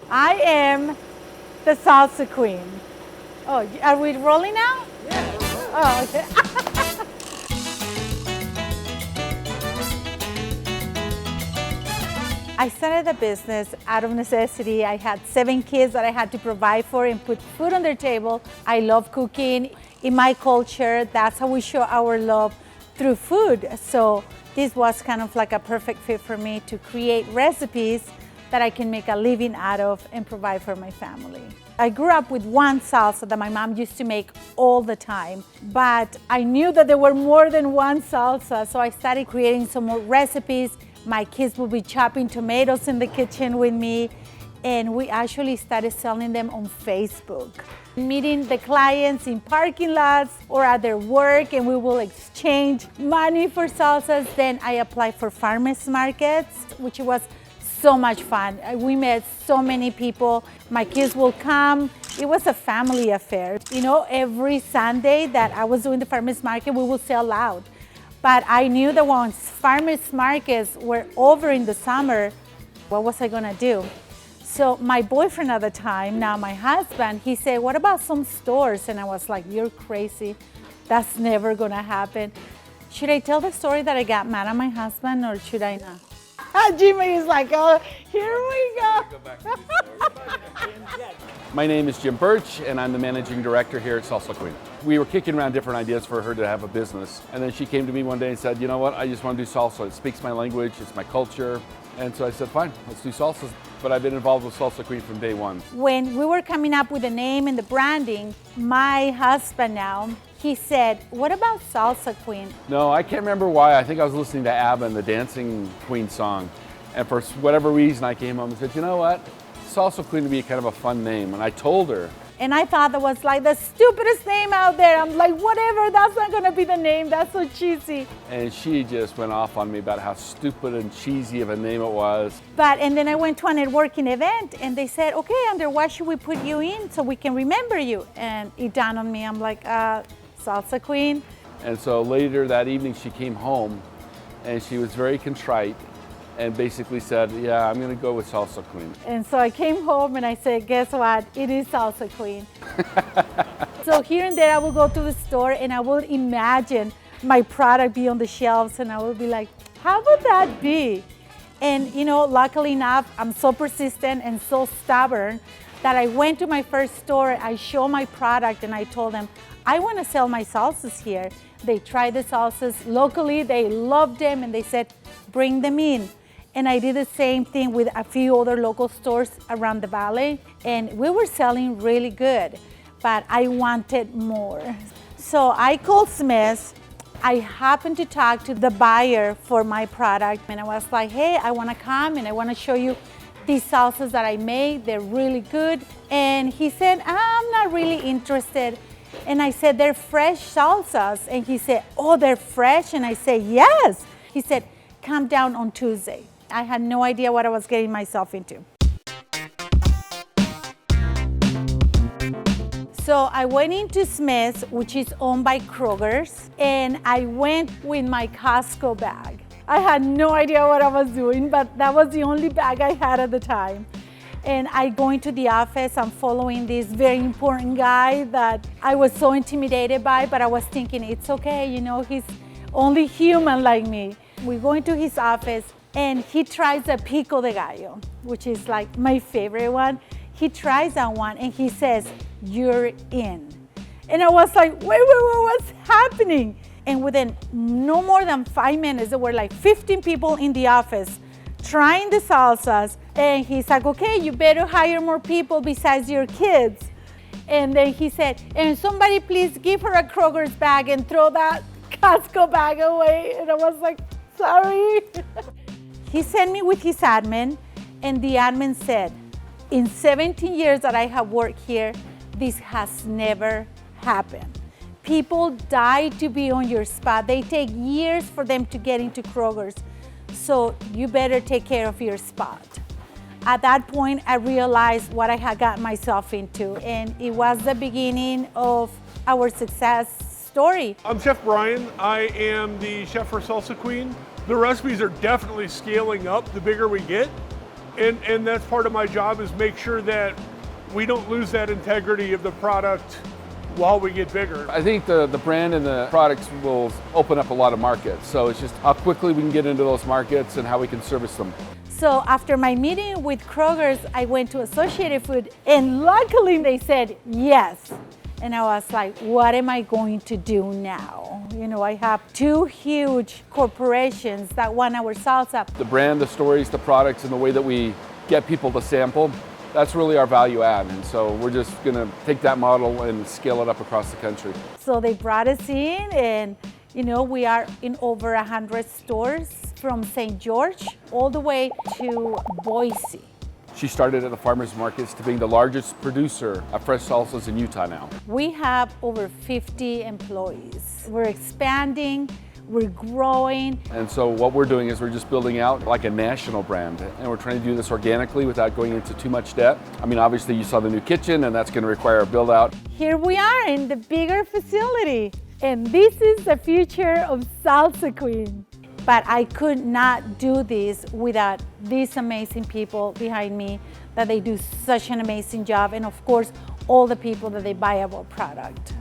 I am the Salsa Queen. Oh, are we rolling now? Yeah. Oh, okay. I started the business out of necessity. I had 7 kids that I had to provide for and put food on their table. I love cooking. In my culture, that's how we show our love, through food. So this was kind of like a perfect fit for me to create recipes that I can make a living out of and provide for my family. I grew up with one salsa that my mom used to make all the time, but I knew that there were more than one salsa, so I started creating some more recipes. My kids would be chopping tomatoes in the kitchen with me, and we actually started selling them on Facebook. Meeting the clients in parking lots or at their work, and we will exchange money for salsas. Then I applied for farmers markets, which was so much fun. We met so many people. My kids will come. It was a family affair. You know, every Sunday that I was doing the farmers market, we would sell out. But I knew that once farmers markets were over in the summer, what was I gonna do? So my boyfriend at the time, now my husband, he said, what about some stores? And I was like, you're crazy. That's never gonna happen. Should I tell the story that I got mad at my husband, or should I not? Jimmy is like, oh, here we go. My name is Jim Birch, and I'm the managing director here at Salsa Queen. We were kicking around different ideas for her to have a business, and then she came to me one day and said, you know what, I just want to do salsa. It speaks my language, it's my culture. And so I said, fine, let's do salsa. But I've been involved with Salsa Queen from day one. When we were coming up with the name and the branding, my husband now, he said, what about Salsa Queen? No, I can't remember why. I think I was listening to ABBA and the Dancing Queen song. And for whatever reason, I came home and said, you know what? Salsa Queen would be kind of a fun name. And I told her. And I thought that was like the stupidest name out there. I'm like, whatever, that's not gonna be the name. That's so cheesy. And she just went off on me about how stupid and cheesy of a name it was. And then I went to a networking event and they said, okay, under what should we put you in so we can remember you? And it dawned on me, I'm like, Salsa Queen. And so later that evening she came home and she was very contrite and basically said, yeah, I'm gonna go with Salsa Queen. And so I came home and I said, guess what? It is Salsa Queen. So here and there I will go to the store and I will imagine my product be on the shelves and I will be like, how would that be? And you know, luckily enough, I'm so persistent and so stubborn that I went to my first store, I showed my product and I told them, I wanna sell my salsas here. They tried the salsas locally, they loved them and they said, bring them in. And I did the same thing with a few other local stores around the valley. And we were selling really good, but I wanted more. So I called Smith's. I happened to talk to the buyer for my product. And I was like, hey, I wanna come and I wanna show you these salsas that I made. They're really good. And he said, I'm not really interested. And I said, they're fresh salsas. And he said, oh, they're fresh? And I said, yes. He said, come down on Tuesday. I had no idea what I was getting myself into. So I went into Smith's, which is owned by Kroger's, and I went with my Costco bag. I had no idea what I was doing, but that was the only bag I had at the time. And I go into the office, I'm following this very important guy that I was so intimidated by, but I was thinking, it's okay, you know, he's only human like me. We go into his office and he tries a pico de gallo, which is like my favorite one. He tries that one and he says, you're in. And I was like, wait, what's happening? And within no more than 5 minutes, there were like 15 people in the office trying the salsas. And he's like, okay, you better hire more people besides your kids. And then he said, and somebody please give her a Kroger's bag and throw that Costco bag away. And I was like, sorry. He sent me with his admin, and the admin said, in 17 years that I have worked here, this has never happened. People die to be on your spot. They take years for them to get into Kroger's. So you better take care of your spot. At that point, I realized what I had got myself into, and it was the beginning of our success story. I'm Chef Brian. I am the chef for Salsa Queen. The recipes are definitely scaling up the bigger we get. And that's part of my job, is make sure that we don't lose that integrity of the product while we get bigger. I think the brand and the products will open up a lot of markets. So it's just how quickly we can get into those markets and how we can service them. So after my meeting with Kroger's, I went to Associated Food, and luckily they said yes. And I was like, what am I going to do now? You know, I have two huge corporations that want our salsa. The brand, the stories, the products, and the way that we get people to sample, that's really our value add. And so we're just gonna take that model and scale it up across the country. So they brought us in, and you know, we are in over 100 stores from St. George all the way to Boise. She started at the farmers markets to being the largest producer of fresh salsas in Utah now. We have over 50 employees. We're expanding, we're growing. And so what we're doing is we're just building out like a national brand, and we're trying to do this organically without going into too much debt. I mean, obviously you saw the new kitchen, and that's gonna require a build out. Here we are in the bigger facility, and this is the future of Salsa Queen. But I could not do this without these amazing people behind me, that they do such an amazing job, and of course, all the people that they buy our product.